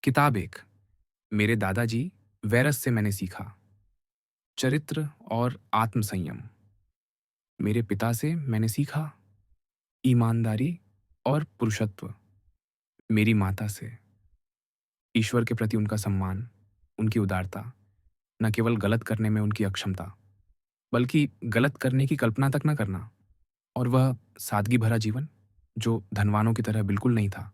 किताब एक मेरे दादाजी वैरस से मैंने सीखा। चरित्र और आत्मसंयम मेरे पिता से मैंने सीखा। ईमानदारी और पुरुषत्व मेरी माता से। ईश्वर के प्रति उनका सम्मान, उनकी उदारता, न केवल गलत करने में उनकी अक्षमता, बल्कि गलत करने की कल्पना तक न करना। और वह सादगी भरा जीवन जो धनवानों की तरह बिल्कुल नहीं था।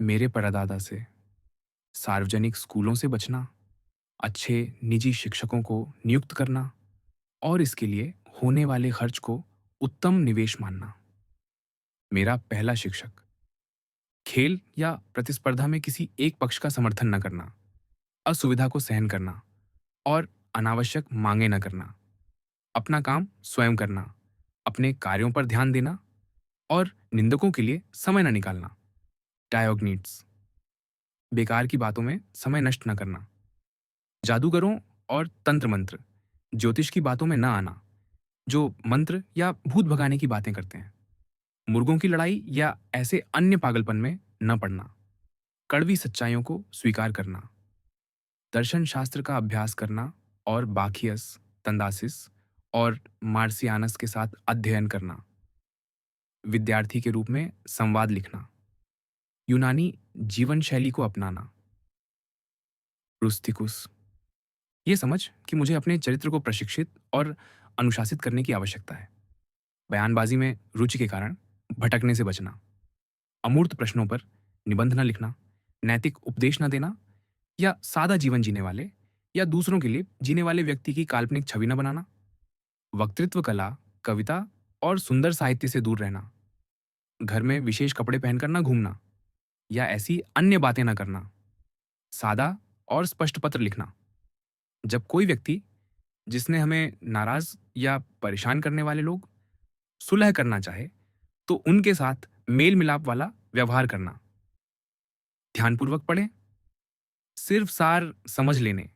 मेरे परदादा से सार्वजनिक स्कूलों से बचना, अच्छे निजी शिक्षकों को नियुक्त करना और इसके लिए होने वाले खर्च को उत्तम निवेश मानना। मेरा पहला शिक्षक खेल या प्रतिस्पर्धा में किसी एक पक्ष का समर्थन न करना, असुविधा को सहन करना और अनावश्यक मांगे न करना, अपना काम स्वयं करना, अपने कार्यों पर ध्यान देना और निंदकों के लिए समय न निकालना। डायोग्नीट्स बेकार की बातों में समय नष्ट न करना। जादूगरों और तंत्र मंत्र ज्योतिष की बातों में न आना, जो मंत्र या भूत भगाने की बातें करते हैं। मुर्गों की लड़ाई या ऐसे अन्य पागलपन में न पड़ना। कड़वी सच्चाइयों को स्वीकार करना। दर्शन शास्त्र का अभ्यास करना और बाखियस, तंदासिस और मार्सियानस के साथ अध्ययन करना। विद्यार्थी के रूप में संवाद लिखना। यूनानी जीवन शैली को अपनाना। रुस्तिकुस ये समझ कि मुझे अपने चरित्र को प्रशिक्षित और अनुशासित करने की आवश्यकता है। बयानबाजी में रुचि के कारण भटकने से बचना। अमूर्त प्रश्नों पर निबंध न लिखना, नैतिक उपदेश न देना या सादा जीवन जीने वाले या दूसरों के लिए जीने वाले व्यक्ति की काल्पनिक छवि न बनाना। वक्तृत्व कला, कविता और सुंदर साहित्य से दूर रहना। घर में विशेष कपड़े पहनकर न घूमना या ऐसी अन्य बातें न करना। सादा और स्पष्ट पत्र लिखना। जब कोई व्यक्ति जिसने हमें नाराज या परेशान करने वाले लोग सुलह करना चाहे, तो उनके साथ मेल मिलाप वाला व्यवहार करना। ध्यानपूर्वक पढ़ें, सिर्फ सार समझ लेने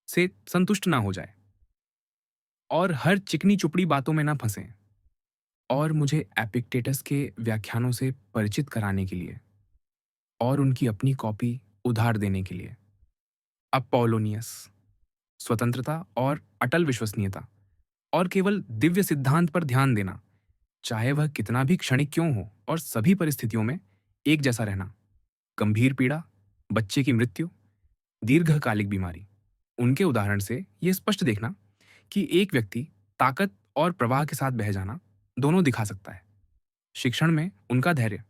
से संतुष्ट ना हो जाए और हर चिकनी चुपड़ी बातों में ना फंसें। और मुझे एपिक्टेटस के व्याख्यानों से परिचित कराने के लिए और उनकी अपनी कॉपी उधार देने के लिए। अपोलोनियस स्वतंत्रता और अटल विश्वसनीयता और केवल दिव्य सिद्धांत पर ध्यान देना, चाहे वह कितना भी क्षणिक क्यों हो, और सभी परिस्थितियों में एक जैसा रहना। गंभीर पीड़ा, बच्चे की मृत्यु, दीर्घकालिक बीमारी, उनके उदाहरण से यह स्पष्ट देखना कि एक व्यक्ति ताकत और प्रवाह के साथ बह जाना दोनों दिखा सकता है। शिक्षण में उनका धैर्य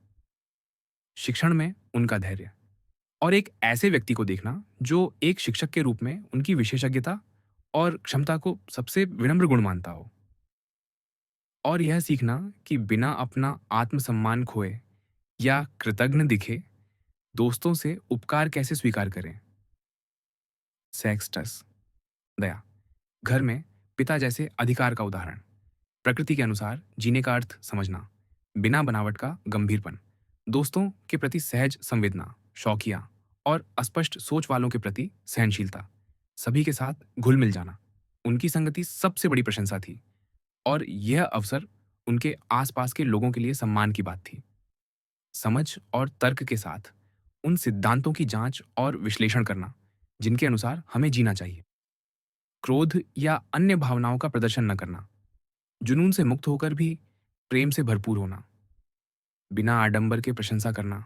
शिक्षण में उनका धैर्य और एक ऐसे व्यक्ति को देखना जो एक शिक्षक के रूप में उनकी विशेषज्ञता और क्षमता को सबसे विनम्र गुण मानता हो। और यह सीखना कि बिना अपना आत्मसम्मान खोए या कृतज्ञ दिखे दोस्तों से उपकार कैसे स्वीकार करें। सेक्सटस दया घर में पिता जैसे अधिकार का उदाहरण। प्रकृति के अनुसार जीने का अर्थ समझना, बिना बनावट का गंभीरपन, दोस्तों के प्रति सहज संवेदना, शौकिया और अस्पष्ट सोच वालों के प्रति सहनशीलता, सभी के साथ घुल मिल जाना। उनकी संगति सबसे बड़ी प्रशंसा थी और यह अवसर उनके आसपास के लोगों के लिए सम्मान की बात थी। समझ और तर्क के साथ उन सिद्धांतों की जांच और विश्लेषण करना जिनके अनुसार हमें जीना चाहिए। क्रोध या अन्य भावनाओं का प्रदर्शन न करना, जुनून से मुक्त होकर भी प्रेम से भरपूर होना। बिना आडंबर के प्रशंसा करना,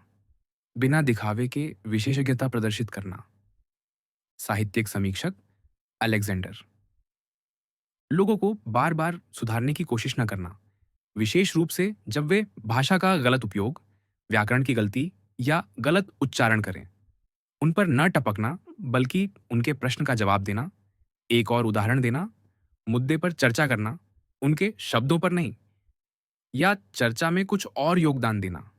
बिना दिखावे के विशेषज्ञता प्रदर्शित करना। साहित्यिक समीक्षक अलेक्जेंडर लोगों को बार बार सुधारने की कोशिश न करना, विशेष रूप से जब वे भाषा का गलत उपयोग, व्याकरण की गलती या गलत उच्चारण करें। उन पर न टपकना, बल्कि उनके प्रश्न का जवाब देना, एक और उदाहरण देना, मुद्दे पर चर्चा करना, उनके शब्दों पर नहीं, या चर्चा में कुछ और योगदान देना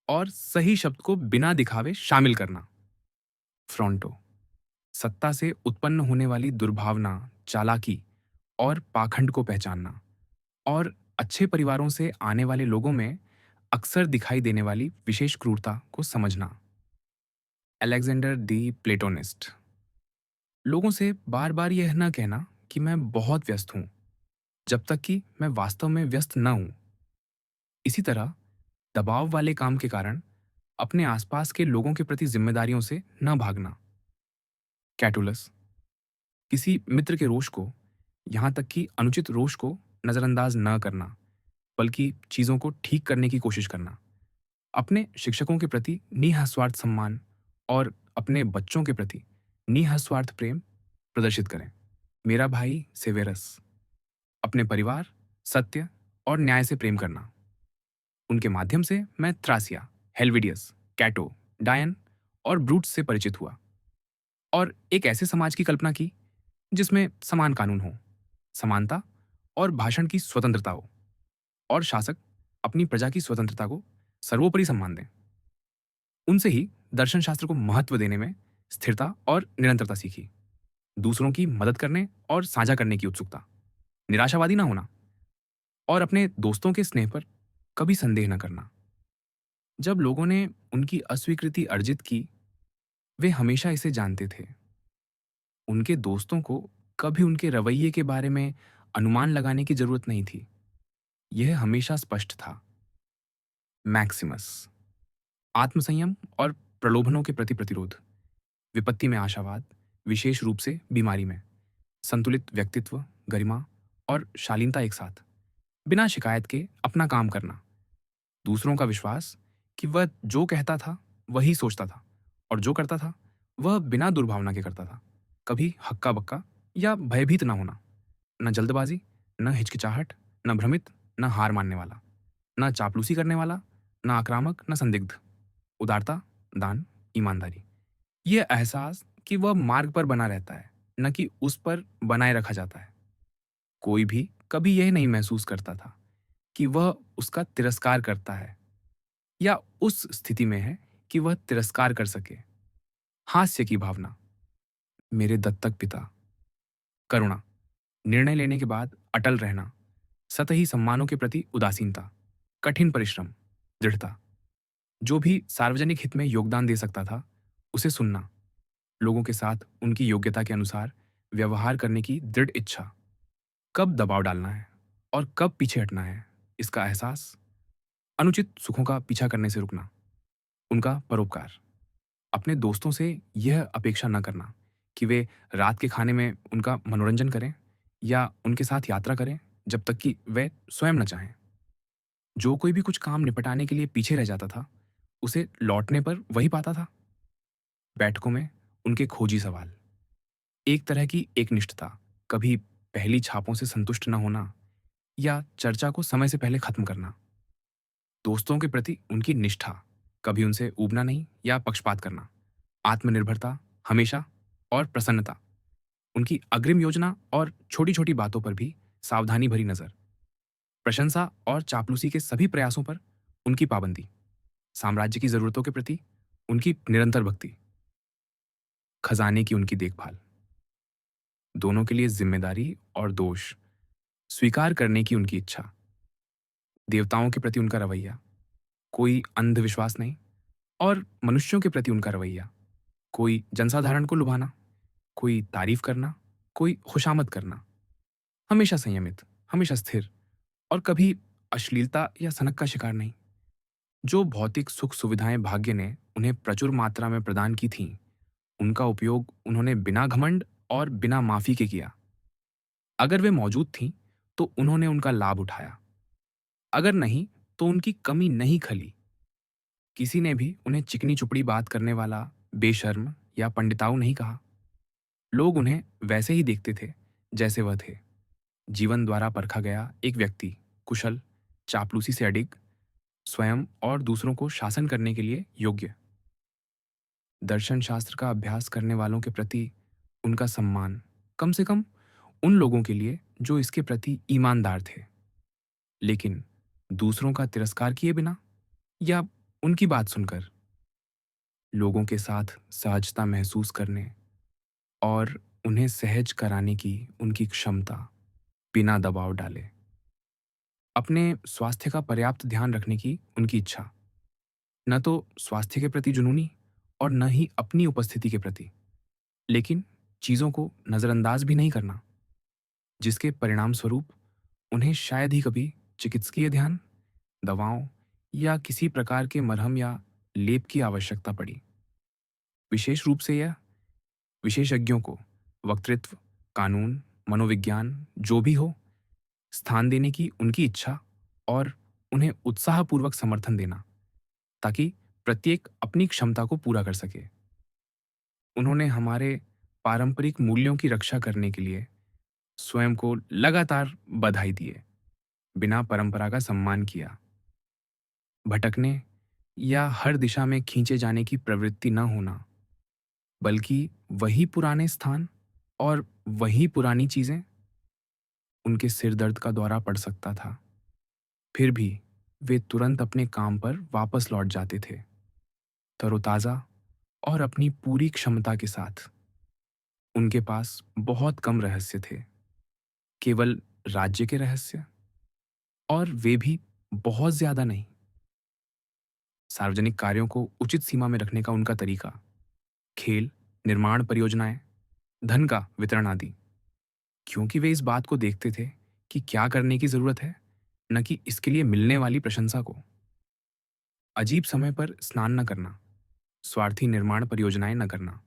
और सही शब्द को बिना दिखावे शामिल करना। फ्रॉन्टो सत्ता से उत्पन्न होने वाली दुर्भावना, चालाकी और पाखंड को पहचानना और अच्छे परिवारों से आने वाले लोगों में अक्सर दिखाई देने वाली विशेष क्रूरता को समझना। अलेक्जेंडर दी प्लेटोनिस्ट लोगों से बार बार यह न कहना कि मैं बहुत व्यस्त हूं, जब तक कि मैं वास्तव में व्यस्त न हूं। इसी तरह दबाव वाले काम के कारण अपने आसपास के लोगों के प्रति जिम्मेदारियों से न भागना। कैटुलस, किसी मित्र के रोष को, यहाँ तक कि अनुचित रोष को नज़रअंदाज न करना, बल्कि चीज़ों को ठीक करने की कोशिश करना। अपने शिक्षकों के प्रति निःस्वार्थ सम्मान और अपने बच्चों के प्रति निःस्वार्थ प्रेम प्रदर्शित करें। मेरा भाई सेवेरस, अपने परिवार, सत्य और न्याय से प्रेम करना। उनके माध्यम से मैं त्रासिया, हेल्विडियस, कैटो, डायन और ब्रूट्स से परिचित हुआ और एक ऐसे समाज की कल्पना की जिसमें समान कानून हो, समानता और भाषण की स्वतंत्रता हो, और शासक अपनी प्रजा की स्वतंत्रता को सर्वोपरि सम्मान दें। उनसे ही दर्शन शास्त्र को महत्व देने में स्थिरता और निरंतरता सीखी। दूसरों की मदद करने और साझा करने की उत्सुकता, निराशावादी ना होना और अपने दोस्तों के स्नेह पर कभी संदेह न करना। जब लोगों ने उनकी अस्वीकृति अर्जित की, वे हमेशा इसे जानते थे। उनके दोस्तों को कभी उनके रवैये के बारे में अनुमान लगाने की जरूरत नहीं थी। यह हमेशा स्पष्ट था। मैक्सिमस, आत्मसंयम और प्रलोभनों के प्रति प्रतिरोध, विपत्ति में आशावाद, विशेष रूप से बीमारी में, संतुलित व्यक्तित्व, गरिमा और शालीनता एक साथ, बिना शिकायत के अपना काम करना, दूसरों का विश्वास कि वह जो कहता था वही सोचता था और जो करता था वह बिना दुर्भावना के करता था, कभी हक्का बक्का या भयभीत न होना, न जल्दबाजी, न हिचकिचाहट, न भ्रमित, न हार मानने वाला, न चापलूसी करने वाला, न आक्रामक, न संदिग्ध, उदारता, दान, ईमानदारी। यह एहसास कि वह मार्ग पर बना रहता है, न कि उस पर बनाए रखा जाता है। कोई भी कभी यह नहीं महसूस करता था कि वह उसका तिरस्कार करता है या उस स्थिति में है कि वह तिरस्कार कर सके। हास्य की भावना, मेरे दत्तक पिता। करुणा, निर्णय लेने के बाद अटल रहना, सतही सम्मानों के प्रति उदासीनता। कठिन परिश्रम, दृढ़ता, जो भी सार्वजनिक हित में योगदान दे सकता था उसे सुनना, लोगों के साथ उनकी योग्यता के अनुसार व्यवहार करने की दृढ़ इच्छा, कब दबाव डालना है और कब पीछे हटना है इसका एहसास, अनुचित सुखों का पीछा करने से रुकना। उनका परोपकार, अपने दोस्तों से यह अपेक्षा न करना कि वे रात के खाने में उनका मनोरंजन करें या उनके साथ यात्रा करें जब तक कि वे स्वयं न चाहें। जो कोई भी कुछ काम निपटाने के लिए पीछे रह जाता था, उसे लौटने पर वही पाता था। बैठकों में उनके खोजी सवाल, एक तरह की एकनिष्ठता, कभी पहली छापों से संतुष्ट न होना या चर्चा को समय से पहले खत्म करना। दोस्तों के प्रति उनकी निष्ठा, कभी उनसे ऊबना नहीं या पक्षपात करना। आत्मनिर्भरता, हमेशा और प्रसन्नता, उनकी अग्रिम योजना और छोटी छोटी बातों पर भी सावधानी भरी नजर। प्रशंसा और चापलूसी के सभी प्रयासों पर उनकी पाबंदी। साम्राज्य की जरूरतों के प्रति उनकी निरंतर भक्ति। खजाने की उनकी देखभाल, दोनों के लिए जिम्मेदारी और दोष स्वीकार करने की उनकी इच्छा। देवताओं के प्रति उनका रवैया, कोई अंधविश्वास नहीं, और मनुष्यों के प्रति उनका रवैया, कोई जनसाधारण को लुभाना, कोई तारीफ करना, कोई खुशामद करना। हमेशा संयमित, हमेशा स्थिर और कभी अश्लीलता या सनक का शिकार नहीं। जो भौतिक सुख सुविधाएं भाग्य ने उन्हें प्रचुर मात्रा में प्रदान की थीं, उनका उपयोग उन्होंने बिना घमंड और बिना माफी के किया। अगर वे मौजूद थीं तो उन्होंने उनका लाभ उठाया, अगर नहीं तो उनकी कमी नहीं खली। किसी ने भी उन्हें चिकनी चुपड़ी बात करने वाला, बेशर्म या पंडिताऊ नहीं कहा। लोग उन्हें वैसे ही देखते थे जैसे वह थे, जीवन द्वारा परखा गया एक व्यक्ति, कुशल, चापलूसी से अडिग, स्वयं और दूसरों को शासन करने के लिए योग्य। दर्शन शास्त्र का अभ्यास करने वालों के प्रति उनका सम्मान, कम से कम उन लोगों के लिए जो इसके प्रति ईमानदार थे, लेकिन दूसरों का तिरस्कार किए बिना या उनकी बात सुनकर। लोगों के साथ सहजता महसूस करने और उन्हें सहज कराने की उनकी क्षमता, बिना दबाव डाले। अपने स्वास्थ्य का पर्याप्त ध्यान रखने की उनकी इच्छा, न तो स्वास्थ्य के प्रति जुनूनी और न ही अपनी उपस्थिति के प्रति, लेकिन चीजों को नजरअंदाज भी नहीं करना, जिसके परिणाम स्वरूप उन्हें शायद ही कभी चिकित्सकीय ध्यान, दवाओं या किसी प्रकार के मरहम या लेप की आवश्यकता पड़ी। विशेष रूप से यह विशेषज्ञों को वक्तृत्व, कानून, मनोविज्ञान जो भी हो, स्थान देने की उनकी इच्छा और उन्हें उत्साहपूर्वक समर्थन देना, ताकि प्रत्येक अपनी क्षमता को पूरा कर सके। उन्होंने हमारे पारंपरिक मूल्यों की रक्षा करने के लिए स्वयं को लगातार बधाई दिए, बिना परंपरा का सम्मान किया। भटकने या हर दिशा में खींचे जाने की प्रवृत्ति न होना, बल्कि वही पुराने स्थान और वही पुरानी चीजें। उनके सिर दर्द का दौरा पड़ सकता था, फिर भी वे तुरंत अपने काम पर वापस लौट जाते थे, तरोताजा और अपनी पूरी क्षमता के साथ। उनके पास बहुत कम रहस्य थे, केवल राज्य के रहस्य, और वे भी बहुत ज्यादा नहीं। सार्वजनिक कार्यों को उचित सीमा में रखने का उनका तरीका, खेल, निर्माण परियोजनाएं, धन का वितरण आदि, क्योंकि वे इस बात को देखते थे कि क्या करने की जरूरत है, न कि इसके लिए मिलने वाली प्रशंसा को। अजीब समय पर स्नान न करना, स्वार्थी निर्माण परियोजनाएं न करना,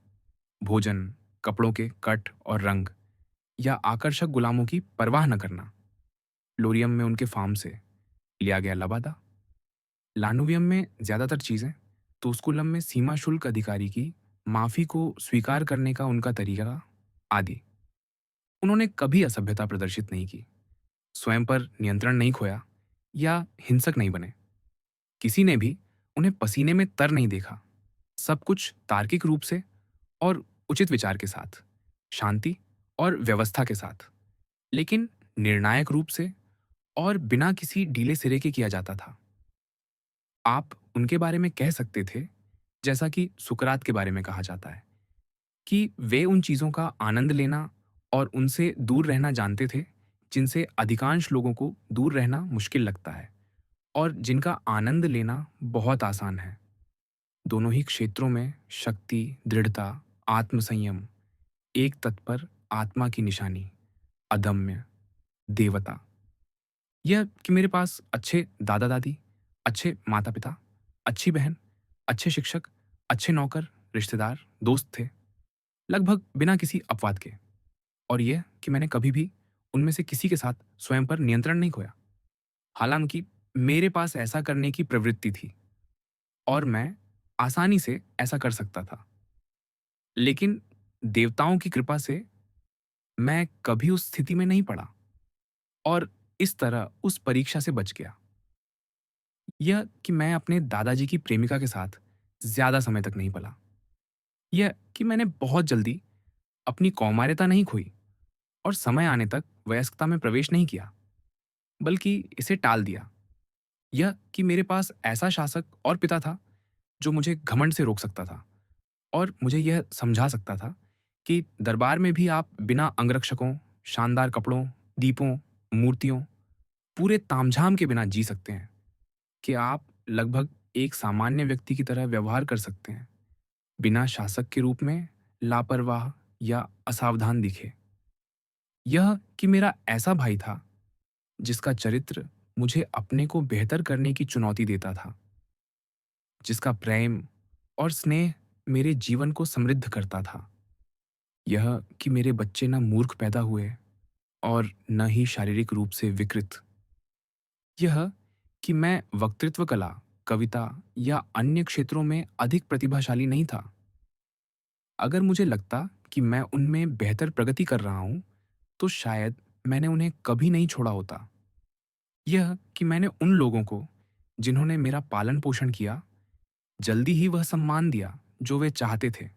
भोजन, कपड़ों के कट और रंग या आकर्षक गुलामों की परवाह न करना। लोरियम में उनके फार्म से लिया गया लबादा, लानुवियम में ज्यादातर चीजें, तोस्कुलम में सीमा शुल्क अधिकारी की माफी को स्वीकार करने का उनका तरीका आदि। उन्होंने कभी असभ्यता प्रदर्शित नहीं की, स्वयं पर नियंत्रण नहीं खोया या हिंसक नहीं बने। किसी ने भी उन्हें पसीने में तर नहीं देखा। सब कुछ तार्किक रूप से और उचित विचार के साथ, शांति और व्यवस्था के साथ, लेकिन निर्णायक रूप से और बिना किसी ढीले सिरे के किया जाता था। आप उनके बारे में कह सकते थे, जैसा कि सुकरात के बारे में कहा जाता है, कि वे उन चीजों का आनंद लेना और उनसे दूर रहना जानते थे जिनसे अधिकांश लोगों को दूर रहना मुश्किल लगता है और जिनका आनंद लेना बहुत आसान है। दोनों ही क्षेत्रों में शक्ति, दृढ़ता, आत्मसंयम, एक तत्पर आत्मा की निशानी, अदम्य, देवता। यह कि मेरे पास अच्छे दादा दादी, अच्छे माता पिता, अच्छी बहन, अच्छे शिक्षक, अच्छे नौकर, रिश्तेदार, दोस्त थे, लगभग बिना किसी अपवाद के। और यह कि मैंने कभी भी उनमें से किसी के साथ स्वयं पर नियंत्रण नहीं खोया। हालांकि मेरे पास ऐसा करने की प्रवृत्ति थी और मैं आसानी से ऐसा कर सकता था, लेकिन देवताओं की कृपा से मैं कभी उस स्थिति में नहीं पड़ा और इस तरह उस परीक्षा से बच गया। यह कि मैं अपने दादाजी की प्रेमिका के साथ ज्यादा समय तक नहीं पला। यह कि मैंने बहुत जल्दी अपनी कौमार्यता नहीं खोई और समय आने तक वयस्कता में प्रवेश नहीं किया, बल्कि इसे टाल दिया। यह कि मेरे पास ऐसा शासक और पिता था जो मुझे घमंड से रोक सकता था और मुझे यह समझा सकता था कि दरबार में भी आप बिना अंगरक्षकों, शानदार कपड़ों, दीपों, मूर्तियों, पूरे तामझाम के बिना जी सकते हैं, कि आप लगभग एक सामान्य व्यक्ति की तरह व्यवहार कर सकते हैं, बिना शासक के रूप में लापरवाह या असावधान दिखे। यह कि मेरा ऐसा भाई था जिसका चरित्र मुझे अपने को बेहतर करने की चुनौती देता था, जिसका प्रेम और स्नेह मेरे जीवन को समृद्ध करता था। यह कि मेरे बच्चे न मूर्ख पैदा हुए और न ही शारीरिक रूप से विकृत। यह कि मैं वक्तृत्व कला, कविता या अन्य क्षेत्रों में अधिक प्रतिभाशाली नहीं था। अगर मुझे लगता कि मैं उनमें बेहतर प्रगति कर रहा हूं, तो शायद मैंने उन्हें कभी नहीं छोड़ा होता। यह कि मैंने उन लोगों को जिन्होंने मेरा पालन पोषण किया, जल्दी ही वह सम्मान दिया जो वे चाहते थे,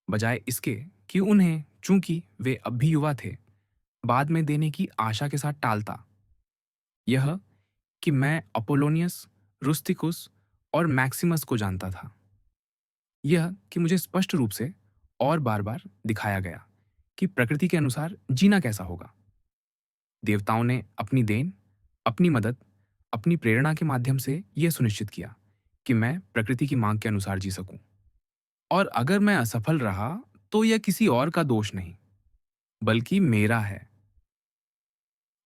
बजाय इसके कि उन्हें, चूंकि वे अब भी युवा थे, बाद में देने की आशा के साथ टालता। यह कि मैं अपोलोनियस, रुस्टिकुस और मैक्सिमस को जानता था। यह कि मुझे स्पष्ट रूप से और बार बार दिखाया गया कि प्रकृति के अनुसार जीना कैसा होगा। देवताओं ने अपनी देन, अपनी मदद, अपनी प्रेरणा के माध्यम से यह सुनिश्चित किया कि मैं प्रकृति की मांग के अनुसार जी सकूं। और अगर मैं असफल रहा, तो यह किसी और का दोष नहीं, बल्कि मेरा है,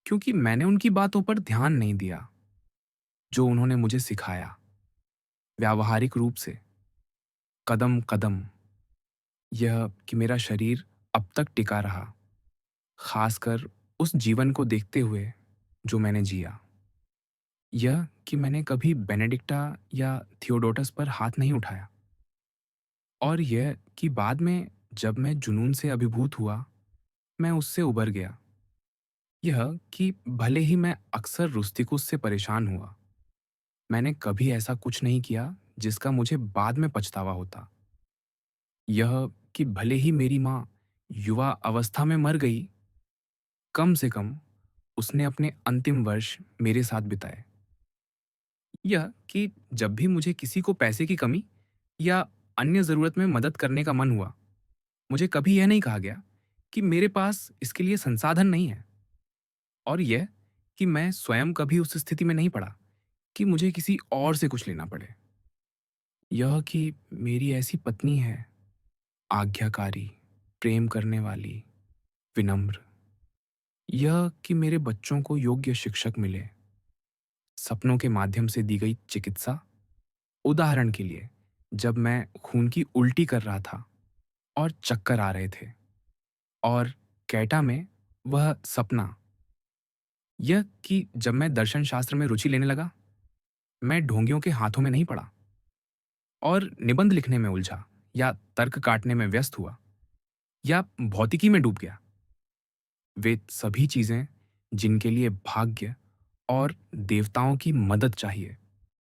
क्योंकि मैंने उनकी बातों पर ध्यान नहीं दिया जो उन्होंने मुझे सिखाया। व्यावहारिक रूप से कदम कदम, यह कि मेरा शरीर अब तक टिका रहा, खासकर उस जीवन को देखते हुए जो मैंने जिया। यह कि मैंने कभी बेनेडिक्टा या थियोडोटस पर हाथ नहीं उठाया, और यह कि बाद में जब मैं जुनून से अभिभूत हुआ, मैं उससे उबर गया। यह कि भले ही मैं अक्सर रुस्तिकुस से परेशान हुआ, मैंने कभी ऐसा कुछ नहीं किया जिसका मुझे बाद में पछतावा होता। यह कि भले ही मेरी माँ युवा अवस्था में मर गई, कम से कम उसने अपने अंतिम वर्ष मेरे साथ बिताए। यह कि जब भी मुझे किसी को पैसे की कमी या अन्य ज़रूरत में मदद करने का मन हुआ, मुझे कभी यह नहीं कहा गया कि मेरे पास इसके लिए संसाधन नहीं है, और यह कि मैं स्वयं कभी उस स्थिति में नहीं पड़ा कि मुझे किसी और से कुछ लेना पड़े। यह कि मेरी ऐसी पत्नी है, आज्ञाकारी, प्रेम करने वाली, विनम्र। यह कि मेरे बच्चों को योग्य शिक्षक मिले, सपनों के माध्यम से दी गई चिकित्सा। उदाहरण के लिए, जब मैं खून की उल्टी कर रहा था और चक्कर आ रहे थे, और कैटा में वह सपना। यह कि जब मैं दर्शन शास्त्र में रुचि लेने लगा, मैं ढोंगियों के हाथों में नहीं पड़ा और निबंध लिखने में उलझा, या तर्क काटने में व्यस्त हुआ, या भौतिकी में डूब गया। वे सभी चीजें जिनके लिए भाग्य और देवताओं की मदद चाहिए,